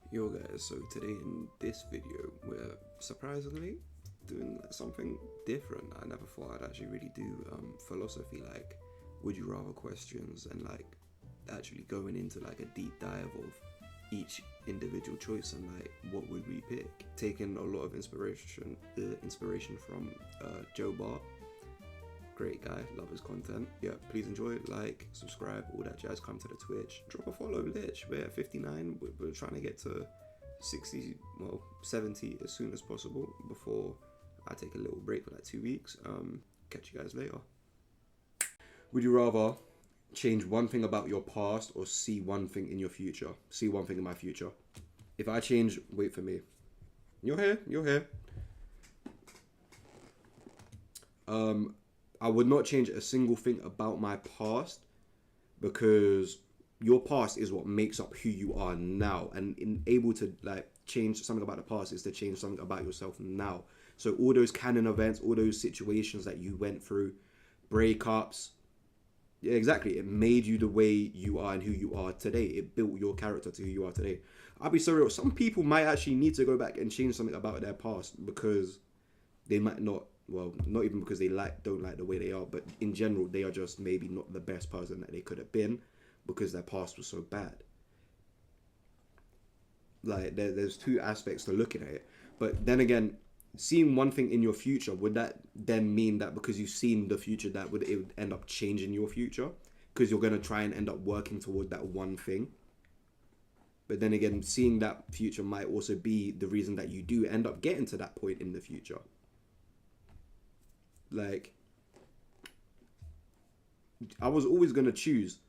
Yo guys, so today in this video we're surprisingly doing something different. I never thought I'd actually really do philosophy, like would you rather questions, and like actually going into like a deep dive of each individual choice and like what would we pick. Taking a lot of inspiration from Joe Bart. Great guy, love his content. Yeah, please enjoy it, like, subscribe, all that jazz. Come to the Twitch, drop a follow, lich. We're at 59, we're trying to get to 60, well, 70 as soon as possible before I take a little break for like 2 weeks. Catch you guys later. Would you rather change one thing about your past or see one thing in your future? See one thing in my future. If I change, wait for me. You're here. I would not change a single thing about my past, because your past is what makes up who you are now, and in able to like change something about the past is to change something about yourself now. So all those canon events, all those situations that you went through, breakups, yeah, exactly, it made you the way you are and who you are today. It built your character to who you are today. I'll be so real, some people might actually need to go back and change something about their past because they might not, well, not even because they don't like the way they are, but in general they are just maybe not the best person that they could have been because their past was so bad. Like there's two aspects to looking at it. But then again, seeing one thing in your future, would that then mean that because you've seen the future that it would end up changing your future because you're going to try and end up working toward that one thing? But then again, seeing that future might also be the reason that you do end up getting to that point in the future. Like, I was always going to choose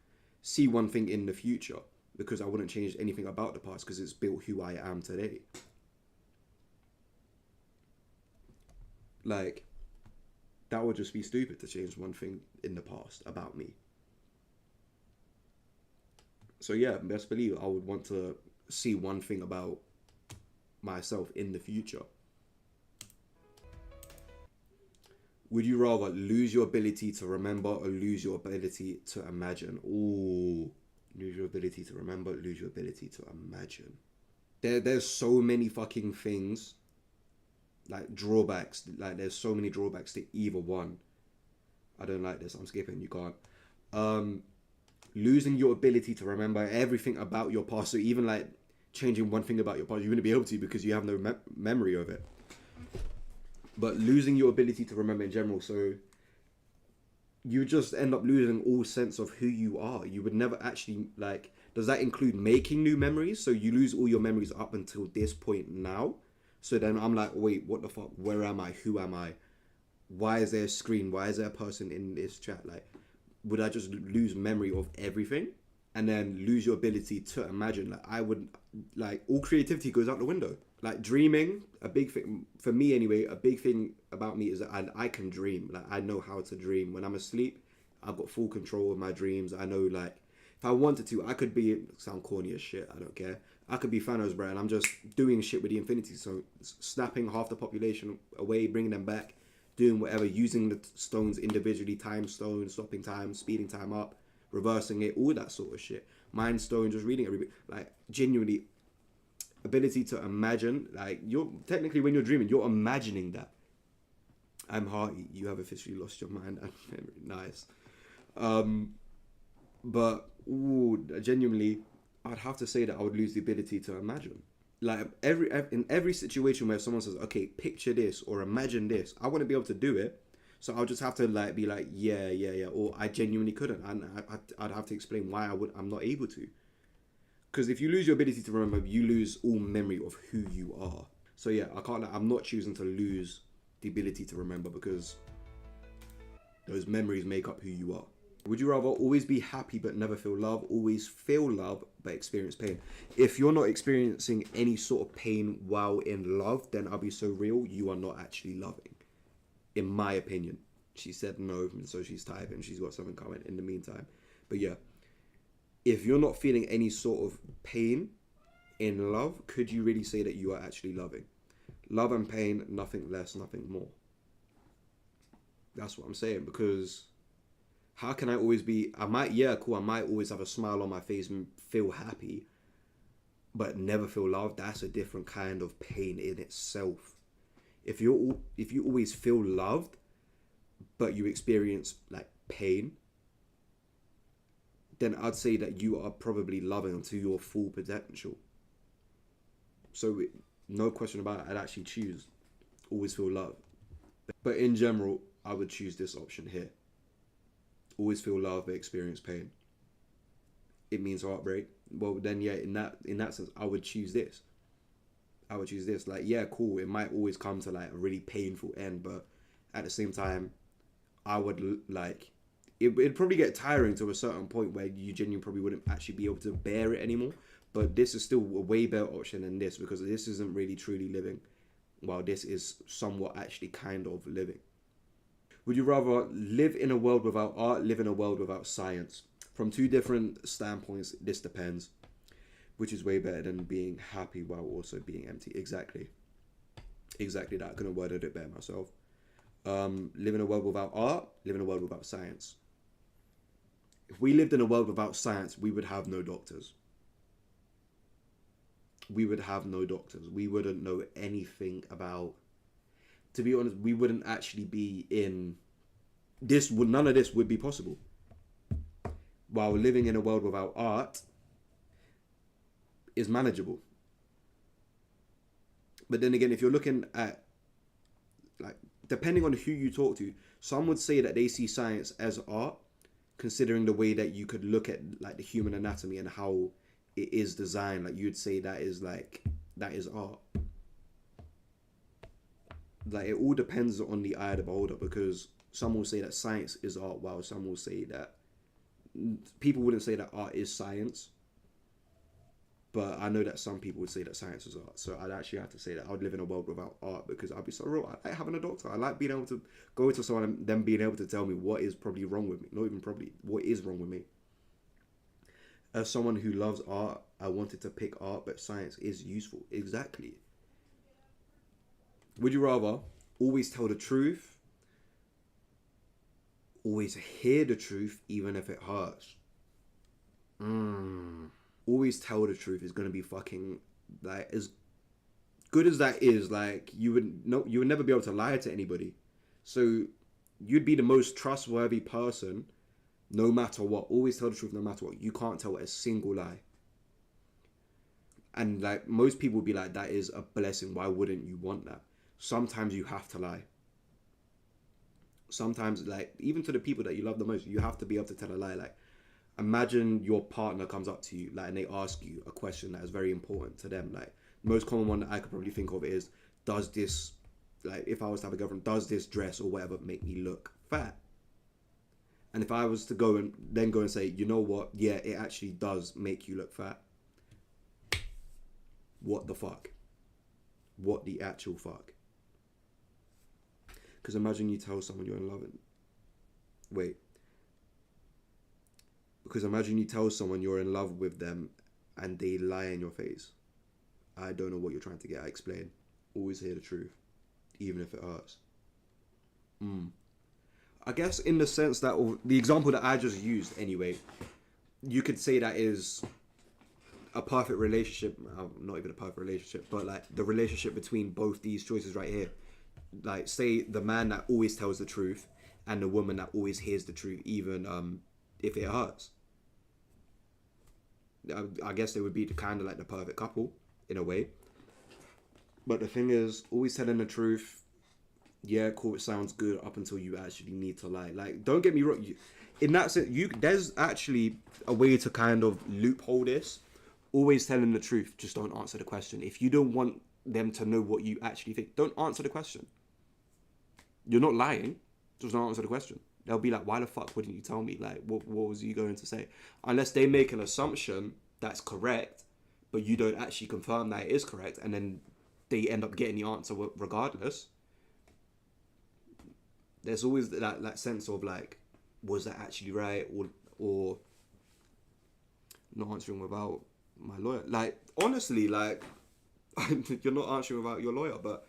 see one thing in the future because I wouldn't change anything about the past because it's built who I am today. Like, that would just be stupid to change one thing in the past about me. So yeah, best believe I would want to see one thing about myself in the future. Would you rather lose your ability to remember or lose your ability to imagine? Ooh, lose your ability to remember, lose your ability to imagine. There's so many fucking things, like drawbacks. Like there's so many drawbacks to either one. I don't like this. I'm skipping. You can't. Losing your ability to remember everything about your past. So even like changing one thing about your past, you wouldn't be able to because you have no memory of it. But losing your ability to remember in general, so you just end up losing all sense of who you are. You would never actually, like, does that include making new memories? So you lose all your memories up until this point now. So then I'm like, wait, what the fuck? Where am I? Who am I? Why is there a screen? Why is there a person in this chat? Like, would I just lose memory of everything? And then lose your ability to imagine? Like, I would, like, all creativity goes out the window. Like dreaming, a big thing for me anyway. A big thing about me is that I can dream. Like I know how to dream. When I'm asleep, I've got full control of my dreams. I know, like, if I wanted to, I could be, sound corny as shit, I don't care. I could be Thanos, bro, and I'm just doing shit with the Infinity Stone, snapping half the population away, bringing them back, doing whatever, using the stones individually, time stone, stopping time, speeding time up, reversing it, all that sort of shit. Mind stone, just reading everything, like genuinely. Ability to imagine, like, you're technically, when you're dreaming, you're imagining that. I'm hearty, you have officially lost your mind and memory. Nice. But genuinely, I'd have to say that I would lose the ability to imagine. Like in every situation where someone says, okay, picture this or imagine this, I wouldn't be able to do it. So I'll just have to like be like, yeah, or I genuinely couldn't, and I'd have to explain why I'm not able to. Because if you lose your ability to remember, you lose all memory of who you are. So yeah, I'm not choosing to lose the ability to remember because those memories make up who you are. Would you rather always be happy but never feel love, always feel love but experience pain? If you're not experiencing any sort of pain while in love, then I'll be so real, you are not actually loving. In my opinion. She said no, so she's typing. She's got something coming in the meantime. But yeah. If you're not feeling any sort of pain in love, could you really say that you are actually loving? Love and pain, nothing less, nothing more. That's what I'm saying, because how can I always be, I might always have a smile on my face and feel happy, but never feel love, that's a different kind of pain in itself. If you always feel loved, but you experience like pain, then I'd say that you are probably loving to your full potential. So no question about it, I'd actually choose always feel love. But in general, I would choose this option here. Always feel love but experience pain. It means heartbreak. Well, then yeah, in that sense, I would choose this. I would choose this. Like, yeah, cool. It might always come to like a really painful end, but at the same time, I would like it'd probably get tiring to a certain point where you genuinely probably wouldn't actually be able to bear it anymore. But this is still a way better option than this, because this isn't really truly living, while this is somewhat actually kind of living. Would you rather live in a world without art, live in a world without science? From two different standpoints, this depends. Which is way better than being happy while also being empty. Exactly. Exactly that. I couldn't have worded it better myself. Live in a world without art, live in a world without science. If we lived in a world without science, we would have no doctors. We would have no doctors. We wouldn't know anything about... To be honest, we wouldn't actually be in... None of this would be possible. While living in a world without art is manageable. But then again, if you're looking at... like, depending on who you talk to, some would say that they see science as art, considering the way that you could look at like the human anatomy and how it is designed. Like, you'd say that is art. Like, it all depends on the eye of the beholder, because some will say that science is art, while some will say that people wouldn't say that art is science. But I know that some people would say that science is art. So I'd actually have to say that I would live in a world without art, because I'd be so real. I like having a doctor. I like being able to go to someone and them being able to tell me what is probably wrong with me. Not even probably, what is wrong with me. As someone who loves art, I wanted to pick art, but science is useful. Exactly. Would you rather always tell the truth, always hear the truth, even if it hurts? Always tell the truth is going to be fucking, like, as good as that is, like, you would never be able to lie to anybody. So you'd be the most trustworthy person no matter what. Always tell the truth no matter what. You can't tell a single lie. And like, most people would be like, that is a blessing. Why wouldn't you want that? Sometimes you have to lie. Sometimes, like, even to the people that you love the most, you have to be able to tell a lie. Like, imagine your partner comes up to you, like, and they ask you a question that is very important to them. Like, the most common one that I could probably think of is, does this, like, if I was to have a girlfriend, does this dress or whatever make me look fat? And if I was to go and say, you know what, yeah, it actually does make you look fat. What the fuck? What the actual fuck? Because imagine you tell someone you're in love with... Wait. Because imagine you tell someone you're in love with them and they lie in your face. I don't know what you're trying to get. I explain. Always hear the truth, even if it hurts. I guess in the sense that, or the example that I just used anyway, you could say that is a perfect relationship. Not even a perfect relationship, but like the relationship between both these choices right here. Like, say the man that always tells the truth and the woman that always hears the truth, even if it hurts. I guess they would be kind of like the perfect couple in a way. But the thing is, always telling the truth, yeah, cool, it sounds good up until you actually need to lie. Like, don't get me wrong, in that sense, there's actually a way to kind of loophole this. Always telling the truth, just don't answer the question. If you don't want them to know what you actually think, don't answer the question. You're not lying, just don't answer the question. They'll be like, why the fuck wouldn't you tell me? Like, what was you going to say? Unless they make an assumption that's correct, but you don't actually confirm that it is correct, and then they end up getting the answer regardless. There's always that sense of like, was that actually right, or not answering without my lawyer? Like, honestly, like, you're not answering without your lawyer, but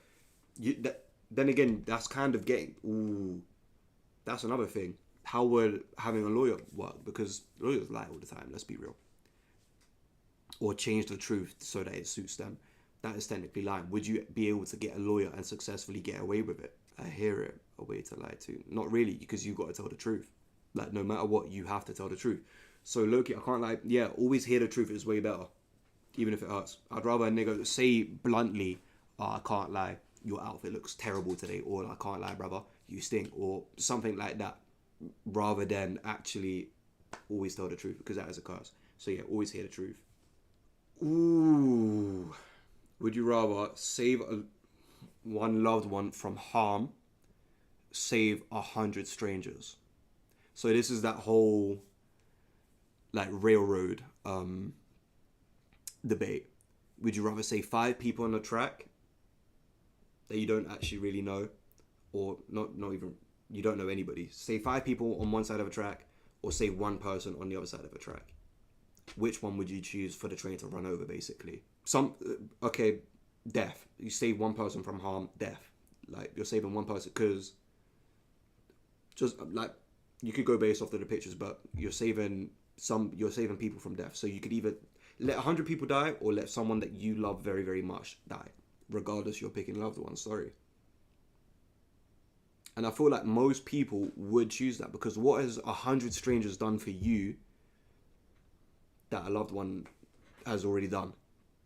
then again, that's kind of getting, that's another thing. How would having a lawyer work? Because lawyers lie all the time, let's be real. or change the truth so that it suits them. That is technically lying. Would you be able to get a lawyer and successfully get away with it? I hear it, a way to lie to. Not really, because you've got to tell the truth. Like, no matter what, you have to tell the truth. So, Loki, I can't lie. Yeah, always hear the truth is way better, even if it hurts. I'd rather a nigga say bluntly, oh, I can't lie, your outfit looks terrible today, or I can't lie, brother, you stink, or something like that, rather than actually always tell the truth, because that is a curse. So, yeah, always hear the truth. Ooh. Would you rather save one loved one from harm, save 100 strangers? So this is that whole like railroad debate. Would you rather save 5 people on the track that you don't actually really know, or not even, you don't know anybody? Save 5 people on one side of a track, or save 1 person on the other side of a track? Which one would you choose for the train to run over, basically? Death. You save 1 person from harm, death. Like, you're saving 1 person, because just like, you could go based off of the pictures, but you're saving people from death. So you could either let 100 people die, or let someone that you love very, very much die. Regardless, you're picking loved ones. Sorry. And I feel like most people would choose that, because what has 100 strangers done for you that a loved one has already done?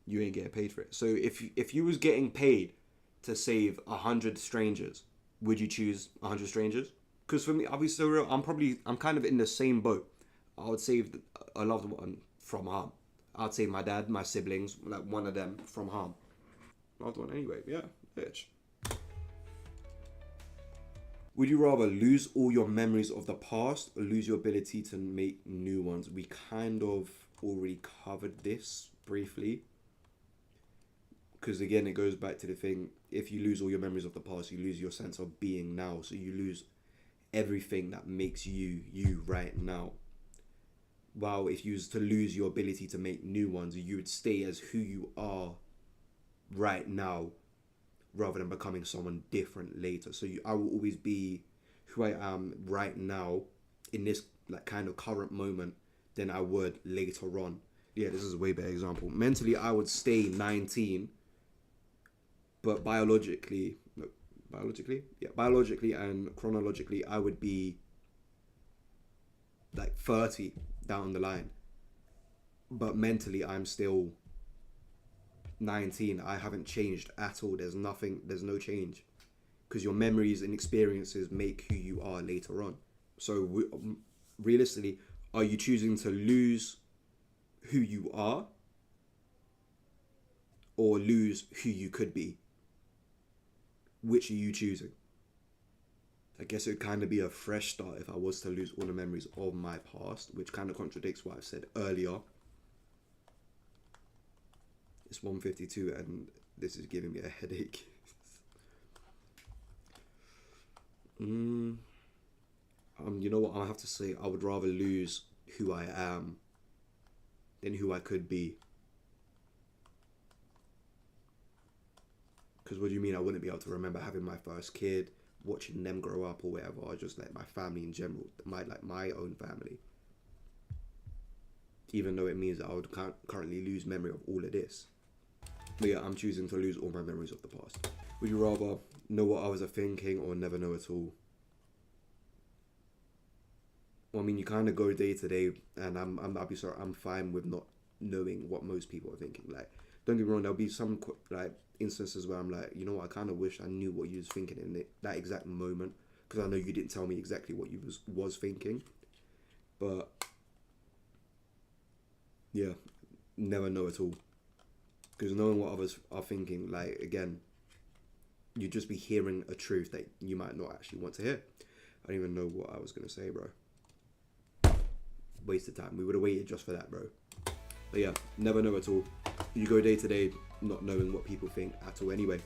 You ain't getting paid for it. So if you was getting paid to save 100 strangers, would you choose 100 strangers? Because for me, I'll be so real, I'm kind of in the same boat. I would save a loved one from harm. I'd save my dad, my siblings, like one of them from harm. Loved one anyway, yeah, bitch. Would you rather lose all your memories of the past, or lose your ability to make new ones? We kind of already covered this briefly. Because again, it goes back to the thing, if you lose all your memories of the past, you lose your sense of being now. So you lose everything that makes you right now. While if you was to lose your ability to make new ones, you would stay as who you are right now, rather than becoming someone different later. So I will always be who I am right now, in this like kind of current moment, than I would later on. Yeah, this is a way better example. Mentally, I would stay 19, but biologically and chronologically, I would be like 30 down the line. But mentally, I'm still 19. I haven't changed at all. There's no change. Because your memories and experiences make who you are later on. So realistically, are you choosing to lose who you are, or lose who you could be? Which are you choosing? I guess it would kind of be a fresh start if I was to lose all the memories of my past, which kind of contradicts what I've said earlier. It's 1:52 and this is giving me a headache. You know what, I have to say, I would rather lose who I am than who I could be. Because what do you mean I wouldn't be able to remember having my first kid, watching them grow up or whatever, or just like my family in general, my own family? Even though it means that I would currently lose memory of all of this. But yeah, I'm choosing to lose all my memories of the past. Would you rather know what others are thinking, or never know at all? Well, I mean, you kind of go day to day, and I'll be sorry, I'm fine with not knowing what most people are thinking. Like, don't get me wrong, there'll be some like instances where I'm like, you know what, I kind of wish I knew what you was thinking in that exact moment, because I know you didn't tell me exactly what you was thinking. But yeah, never know at all. Because knowing what others are thinking, like, again, you'd just be hearing a truth that you might not actually want to hear. I don't even know what I was going to say, bro. Wasted time. We would have waited just for that, bro. But yeah, never know at all. You go day to day not knowing what people think at all anyway.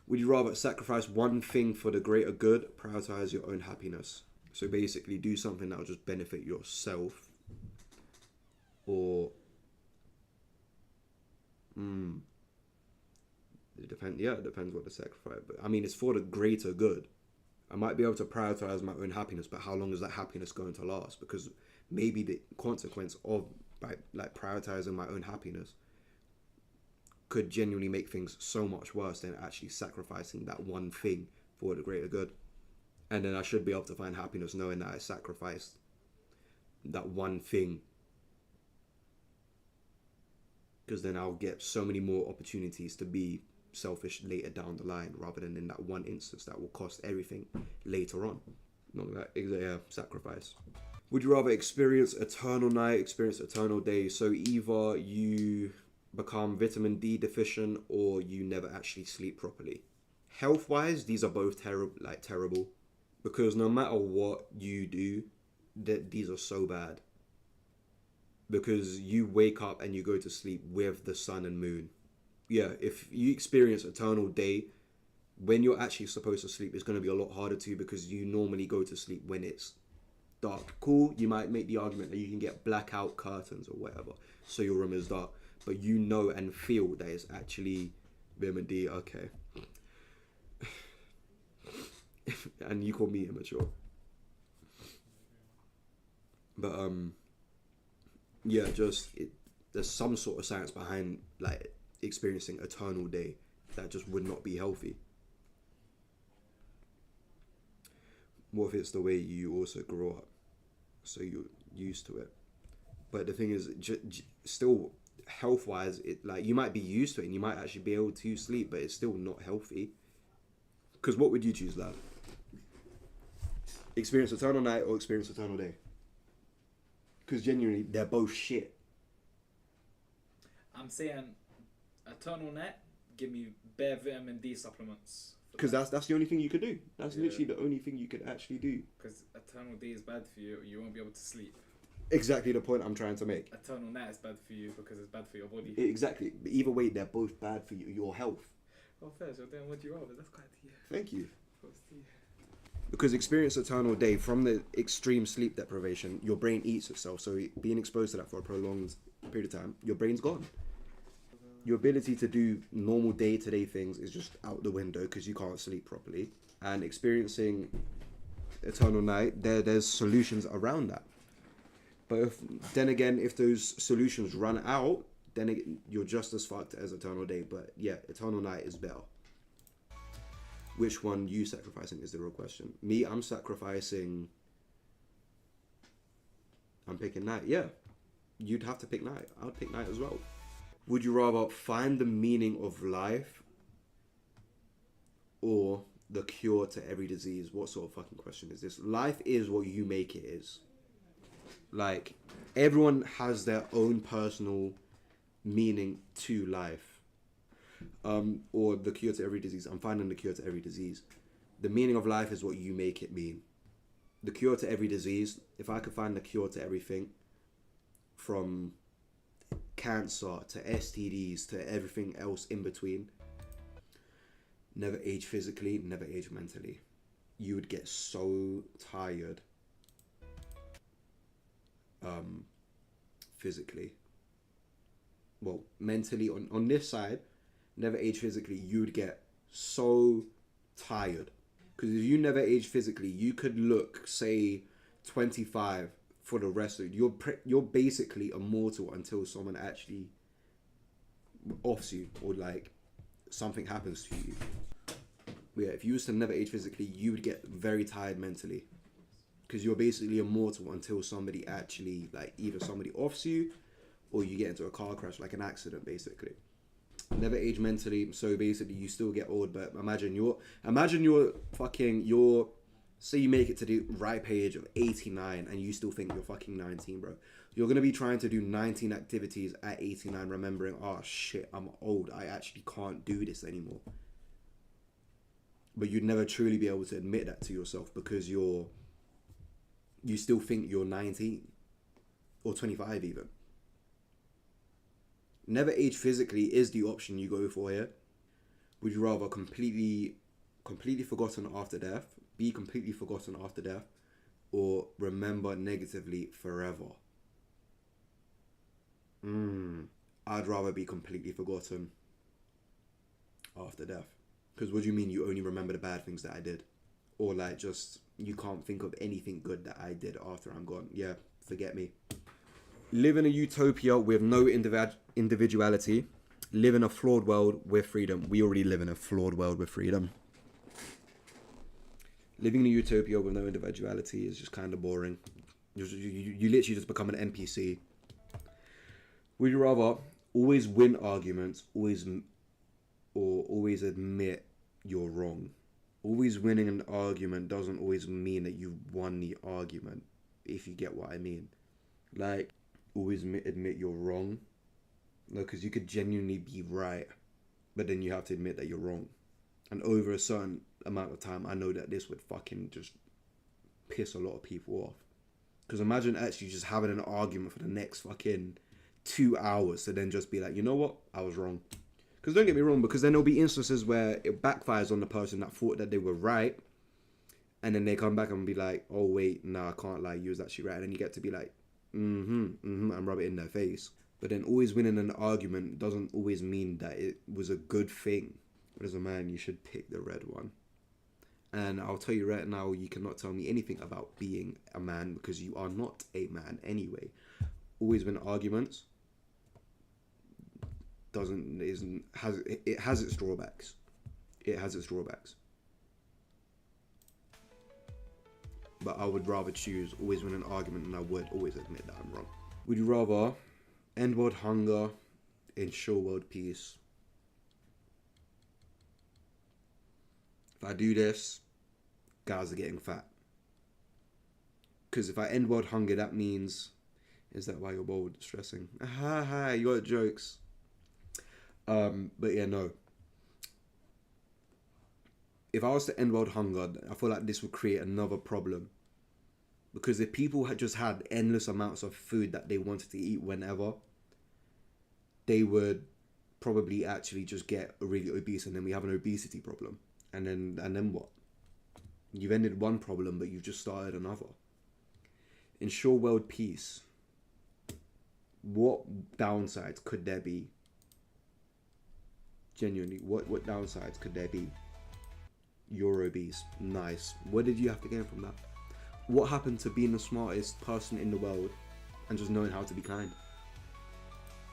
Would you rather sacrifice one thing for the greater good, prioritize your own happiness? So basically do something that will just benefit yourself, or it depends what the sacrifice. But I mean, it's for the greater good. I might be able to prioritize my own happiness, but how long is that happiness going to last? Because maybe the consequence of by like prioritizing my own happiness could genuinely make things so much worse than actually sacrificing that one thing for the greater good. And then I should be able to find happiness knowing that I sacrificed that one thing, because then I'll get so many more opportunities to be selfish later down the line, rather than in that one instance that will cost everything later on. Not that, yeah, sacrifice. Would you rather experience eternal night, experience eternal day? So either you become vitamin D deficient or you never actually sleep properly. Health wise, these are both terrible, because no matter what you do, these are so bad, because you wake up and you go to sleep with the sun and moon. Yeah, if you experience eternal day when you're actually supposed to sleep, it's going to be a lot harder to, because you normally go to sleep when it's dark. Cool, you might make the argument that you can get blackout curtains or whatever, so your room is dark, but you know and feel that it's actually vitamin D. Okay. And you call me immature. But yeah, there's some sort of science behind like experiencing eternal day that just would not be healthy. What if it's the way you also grow up, so you're used to it? But the thing is, still health wise, it like you might be used to it and you might actually be able to sleep, but it's still not healthy. Because what would you choose, lad? Experience eternal night or experience eternal day? Because genuinely, they're both shit. I'm saying eternal night, give me bare vitamin D supplements. Because that's the only thing you could do. That's literally the only thing you could actually do. Because eternal day is bad for you. You won't be able to sleep. Exactly the point I'm trying to make. Eternal night is bad for you because it's bad for your body. Exactly. But either way, they're both bad for your health. Oh, fair. So then what do you rather? That's quite deep. Thank you. Because experience eternal day, from the extreme sleep deprivation, your brain eats itself. So being exposed to that for a prolonged period of time, your brain's gone. Your ability to do normal day-to-day things is just out the window because you can't sleep properly. And experiencing eternal night, there's solutions around that. But then again, if those solutions run out, then you're just as fucked as eternal day. But yeah, eternal night is better. Which one you sacrificing is the real question. Me, I'm picking night. Yeah, you'd have to pick night. I would pick night as well. Would you rather find the meaning of life or the cure to every disease? What sort of fucking question is this? Life is what you make it is. Like, everyone has their own personal meaning to life. Or the cure to every disease. I'm finding the cure to every disease. The meaning of life is what you make it mean. The cure to every disease, if I could find the cure to everything, from cancer to STDs to everything else in between, never age physically, never age mentally. You would get so tired physically. Well, mentally, on this side, never age physically, you would get so tired. Because if you never age physically, you could look, say, 25 for the rest of it. You're basically immortal until someone actually offs you, or like something happens to you. Yeah, if you used to never age physically, you would get very tired mentally, because you're basically immortal until somebody actually, like, either somebody offs you or you get into a car crash, like an accident, basically. Never age mentally, so basically you still get old. But imagine you're say you make it to the ripe age of 89 and you still think you're fucking 19, bro. You're gonna be trying to do 19 activities at 89, remembering, oh shit, I'm old, I actually can't do this anymore. But you'd never truly be able to admit that to yourself, because you still think you're 19 or 25 even. Never age physically is the option you go for here. Would you rather completely forgotten after death, be completely forgotten after death, or remember negatively forever? I'd rather be completely forgotten after death. Because what do you mean you only remember the bad things that I did? Or like, just, you can't think of anything good that I did after I'm gone? Yeah, forget me. Live in a utopia with no individuality. Live in a flawed world with freedom. We already live in a flawed world with freedom. Living in a utopia with no individuality is just kind of boring. You literally just become an NPC. Would you rather always win arguments, always admit you're wrong? Always winning an argument doesn't always mean that you won the argument, if you get what I mean. Like, always admit you're wrong. No, because you could genuinely be right, but then you have to admit that you're wrong. And over a certain amount of time, I know that this would fucking just piss a lot of people off. Because imagine actually just having an argument for the next fucking 2 hours to then just be like, you know what? I was wrong. Because don't get me wrong, because then there'll be instances where it backfires on the person that thought that they were right. And then they come back and be like, oh, wait, no, I can't lie. You was actually right. And then you get to be like, and rub it in their face. But then always winning an argument doesn't always mean that it was a good thing. But as a man, you should pick the red one. And I'll tell you right now, you cannot tell me anything about being a man because you are not a man anyway. Always win arguments has its drawbacks. It has its drawbacks. But I would rather choose always win an argument than I would always admit that I'm wrong. Would you rather end world hunger, ensure world peace? If I do this, guys are getting fat. Because if I end world hunger, that means... Is that why you're bold? Stressing. You got jokes. But yeah, no. If I was to end world hunger, I feel like this would create another problem. Because if people had just had endless amounts of food that they wanted to eat whenever, they would probably actually just get really obese, and then we have an obesity problem. And then what? You've ended one problem, but you've just started another. Ensure world peace. What downsides could there be? Genuinely, what downsides could there be? You're obese. Nice. What did you have to gain from that? What happened to being the smartest person in the world and just knowing how to be kind?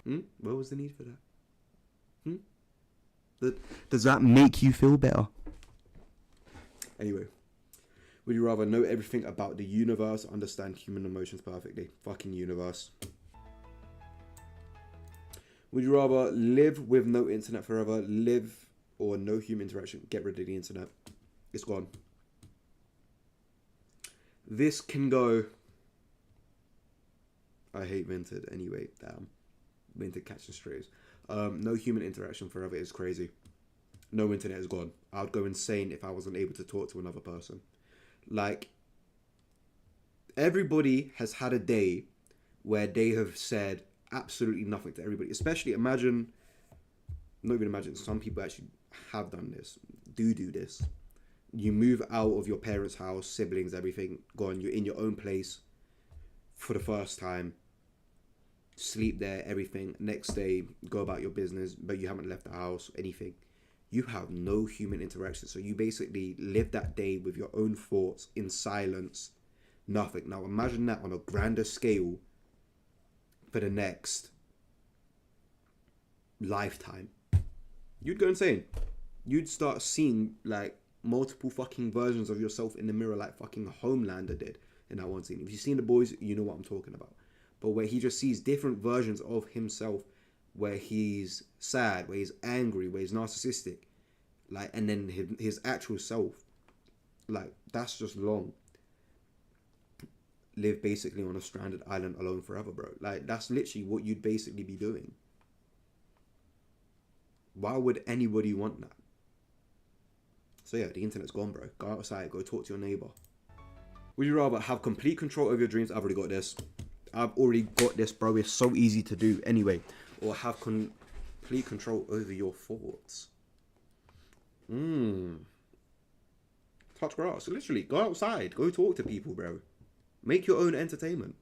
What was the need for that? Does that make you feel better? Anyway, would you rather know everything about the universe, understand human emotions perfectly? Fucking universe. Would you rather live with no internet forever, live or no human interaction? Get rid of the internet. It's gone. This can go... I hate Vinted anyway. Damn. Vinted catching strays. No human interaction forever is crazy. No internet is gone. I'd go insane if I wasn't able to talk to another person. Like, everybody has had a day where they have said absolutely nothing to everybody. Especially not even imagine, some people actually have done this, do this. You move out of your parents' house, siblings, everything, gone. You're in your own place for the first time. Sleep there, everything. Next day, go about your business, but you haven't left the house, anything. You have no human interaction. So you basically live that day with your own thoughts in silence. Nothing. Now imagine that on a grander scale for the next lifetime. You'd go insane. You'd start seeing like multiple fucking versions of yourself in the mirror like fucking Homelander did in that one scene. If you've seen The Boys, you know what I'm talking about. But where he just sees different versions of himself, where he's sad, where he's angry, where he's narcissistic, like, and then his actual self, like, that's just long. Live basically on a stranded island alone forever, bro. Like, that's literally what you'd basically be doing. Why would anybody want that? So yeah, the internet's gone, bro. Go outside, go talk to your neighbor. Would you rather have complete control over your dreams? I've already got this. Bro. It's so easy to do anyway. Or have complete control over your thoughts. Touch grass. Literally, go outside. Go talk to people, bro. Make your own entertainment.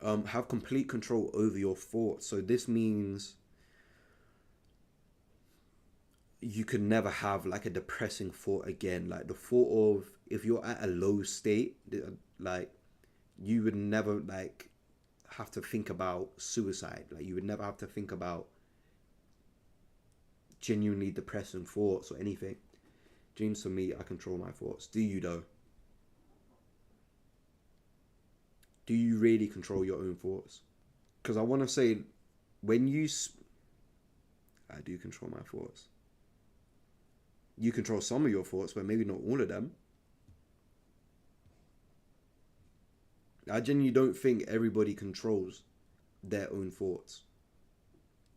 Have complete control over your thoughts. So this means you could never have like a depressing thought again. Like the thought of if you're at a low state, like you would never like have to think about suicide. Like you would never have to think about genuinely depressing thoughts or anything. Dreams for me, I control my thoughts. Do you though? Do you really control your own thoughts? Because I want to say, when you, I do control my thoughts. You control some of your thoughts, but maybe not all of them. I genuinely don't think everybody controls their own thoughts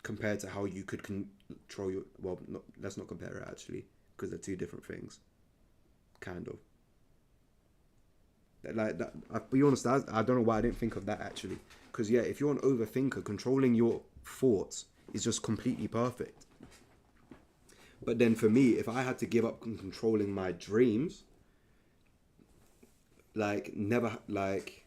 compared to how you could control your. Well, no, let's not compare it actually, because they're two different things. Kind of. Like that. I'll be honest. I don't know why I didn't think of that actually. Because yeah, if you're an overthinker, controlling your thoughts is just completely perfect. But then for me, if I had to give up controlling my dreams, like never, like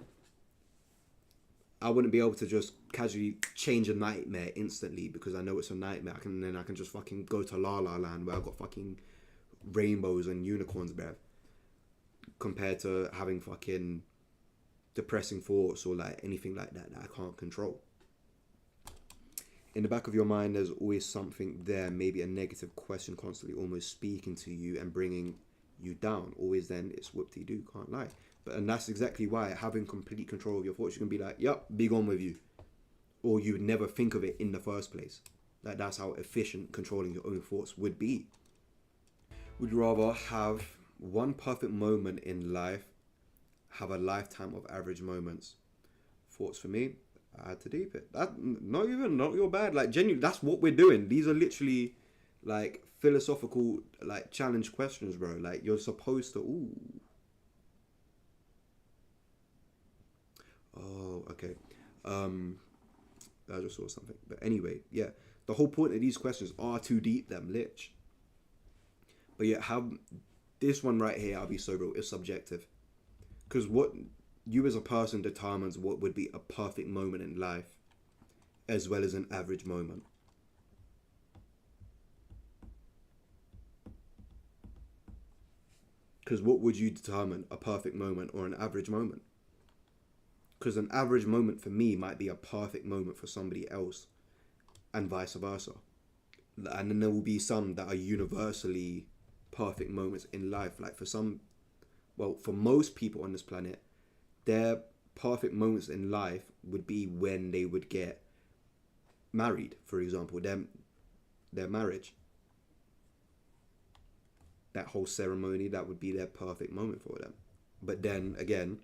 I wouldn't be able to just casually change a nightmare instantly because I know it's a nightmare. I can just fucking go to La La Land where I've got fucking rainbows and unicorns, bruv. Compared to having fucking depressing thoughts or like anything like that I can't control. In the back of your mind, there's always something there, maybe a negative question constantly almost speaking to you and bringing you down. Always then, it's whoop-de-doo, can't lie. And that's exactly why having complete control of your thoughts, you can be like, yep, be gone with you. Or you would never think of it in the first place. Like that's how efficient controlling your own thoughts would be. Would you rather have one perfect moment in life, have a lifetime of average moments? Thoughts for me, I had to deep it. That not your bad. Like genuinely, that's what we're doing. These are literally like philosophical, like challenge questions, bro. Like you're supposed to. Ooh. Oh, okay. I just saw something. But anyway, yeah. The whole point of these questions are too deep, them lich. But yeah, how this one right here, I'll be so real, is subjective. Because what you as a person determines what would be a perfect moment in life as well as an average moment. Because what would you determine a perfect moment or an average moment? Because an average moment for me might be a perfect moment for somebody else and vice versa. And then there will be some that are universally perfect moments in life. Like for some, well, for most people on this planet, their perfect moments in life would be when they would get married, for example, their marriage. That whole ceremony, that would be their perfect moment for them. But then again,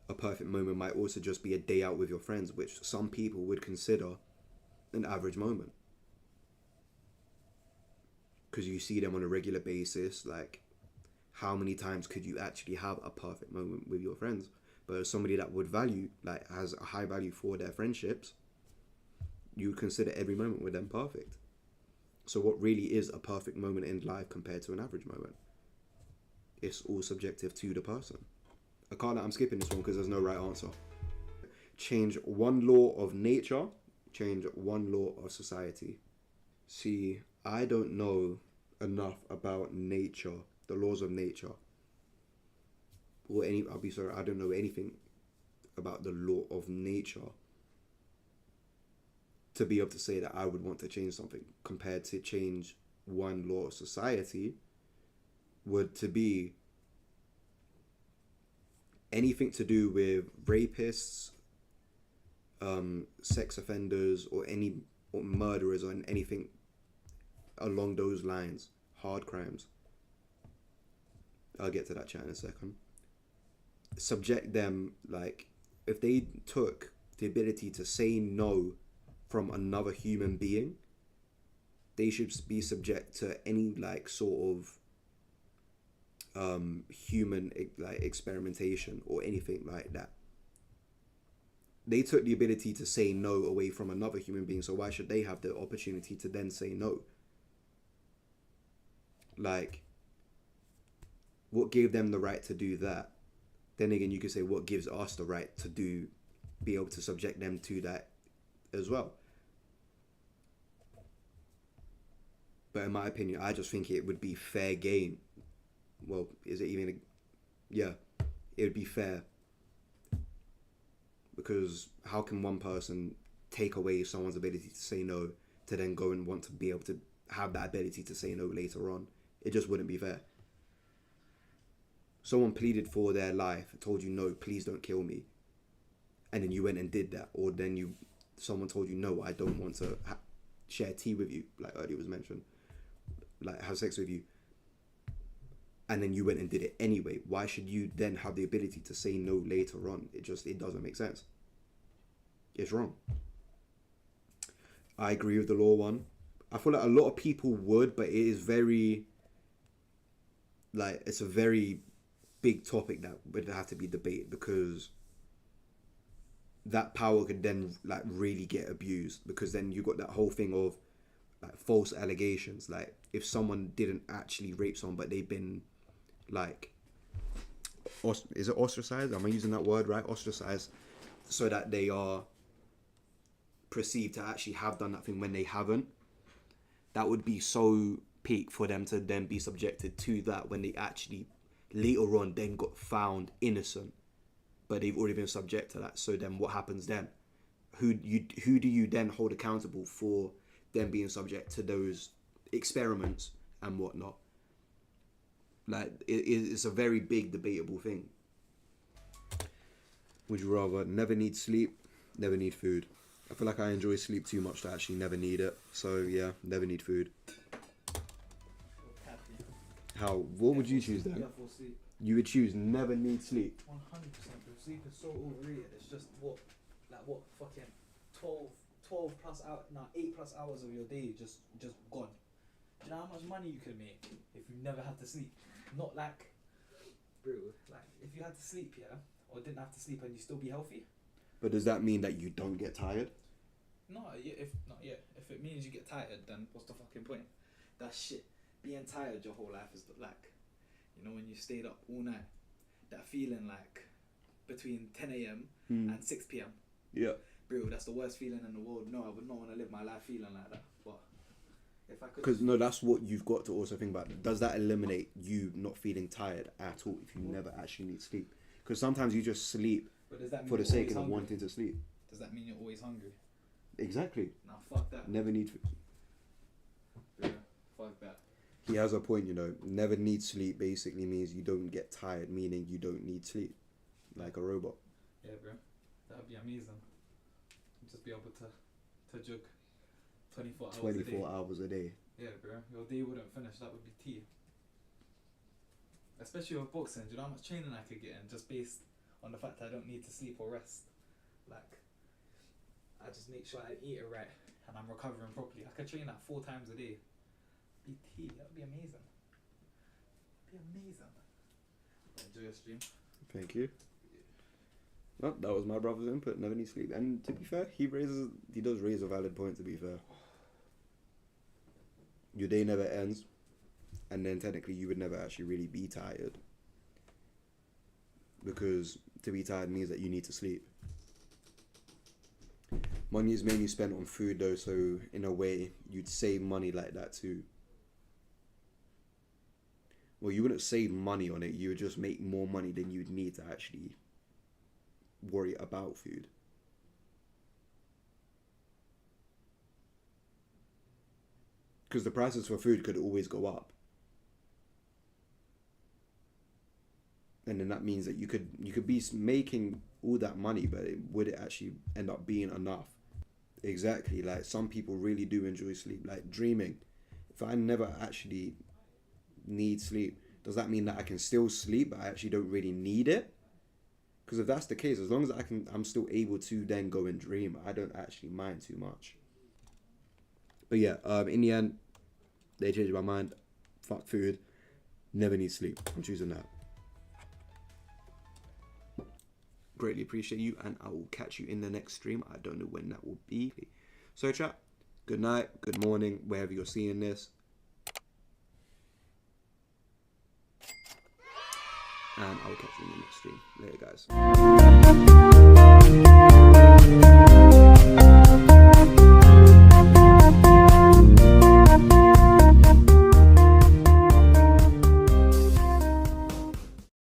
a perfect moment might also just be a day out with your friends, which some people would consider an average moment. Because you see them on a regular basis, like how many times could you actually have a perfect moment with your friends? But as somebody that would value, like has a high value for their friendships, you would consider every moment with them perfect. So what really is a perfect moment in life compared to an average moment? It's all subjective to the person. I'm skipping this one because there's no right answer. Change one law of nature, change one law of society. See, I don't know enough about nature, the laws of nature. I'll be sorry, I don't know anything about the law of nature to be able to say that I would want to change something. Compared to change one law of society would to be anything to do with rapists, sex offenders, or murderers, or anything along those lines, hard crimes. I'll get to that chat in a second. Subject them, like if they took the ability to say no from another human being, they should be subject to any like sort of human like experimentation or anything like that. They took the ability to say no away from another human being, so why should they have the opportunity to then say no? Like, what gave them the right to do that? Then again, you could say what gives us the right to be able to subject them to that as well. But in my opinion, I just think it would be fair game. Well, is it even? Yeah, it would be fair because how can one person take away someone's ability to say no to then go and want to be able to have that ability to say no later on? It just wouldn't be fair. Someone pleaded for their life, told you no, please don't kill me, and then you went and did that, or then someone told you no, I don't want to share tea with you, like earlier was mentioned, like have sex with you, and then you went and did it anyway. Why should you then have the ability to say no later on? It doesn't make sense. It's wrong. I agree with the law one. I feel like a lot of people would, but it is very, like, it's a very big topic that would have to be debated, because that power could then like really get abused, because then you got that whole thing of like false allegations. Like if someone didn't actually rape someone, but they've been like, is it ostracized? Am I using that word right? Ostracized, so that they are perceived to actually have done that thing when they haven't. That would be so peak for them to then be subjected to that when they actually later on then got found innocent, but they've already been subject to that. So then what happens then? Who do you then hold accountable for them being subject to those experiments and whatnot? Like it's a very big debatable thing. Would you rather never need sleep, never need food? I feel like I enjoy sleep too much to actually never need it. So yeah, never need food. How? What would you choose then? You would choose never need sleep. 100%. Sleep is so overrated. It's just fucking 12 plus hours, 8 plus hours of your day just gone. Do you know how much money you could make if you never had to sleep? Not like, bro, like if you had to sleep, yeah, or didn't have to sleep and you still be healthy. But does that mean that you don't get tired? No, if it means you get tired, then what's the fucking point? That shit. Being tired your whole life is like, you know, when you stayed up all night, that feeling like between 10 a.m. and 6 p.m. Yeah. Bro, that's the worst feeling in the world. No, I would not want to live my life feeling like that. But if I could... Because, no, that's what you've got to also think about. Does that eliminate you not feeling tired at all if you never actually need sleep? Because sometimes you just sleep for the sake of wanting to sleep. Does that mean you're always hungry? Exactly. Nah, fuck that. Never need... Yeah, fuck that. He has a point, you know. Never need sleep basically means you don't get tired, meaning you don't need sleep. Like a robot. Yeah, bro. That would be amazing. Just be able to jug 24 hours a day. 24 hours a day. Yeah, bro. Your day wouldn't finish. That would be tea. Especially with boxing. Do you know how much training I could get in just based on the fact that I don't need to sleep or rest? Like, I just make sure I eat it right and I'm recovering properly. I could train that 4 times a day. Be tea. That would be amazing. Be amazing. Enjoy your stream. Thank you. Well, that was my brother's input. Never need sleep. And to be fair, he does raise a valid point, to be fair. Your day never ends. And then technically you would never actually really be tired. Because to be tired means that you need to sleep. Money is mainly spent on food though, so in a way you'd save money like that too. Well, you wouldn't save money on it, you would just make more money than you'd need to actually worry about food. Because the prices for food could always go up. And then that means that you could be making all that money, but would it actually end up being enough? Exactly, like some people really do enjoy sleep, like dreaming. If I never actually need sleep, does that mean that I can still sleep but I actually don't really need it? Because if that's the case, as long as I'm still able to then go and dream, I don't actually mind too much. But yeah, in the end, they changed my mind. Fuck food, never need sleep. I'm choosing that. Greatly appreciate you, and I will catch you in the next stream. I don't know when that will be. So chat, good night, good morning, wherever you're seeing this. And I will catch you in the next stream. Later, guys.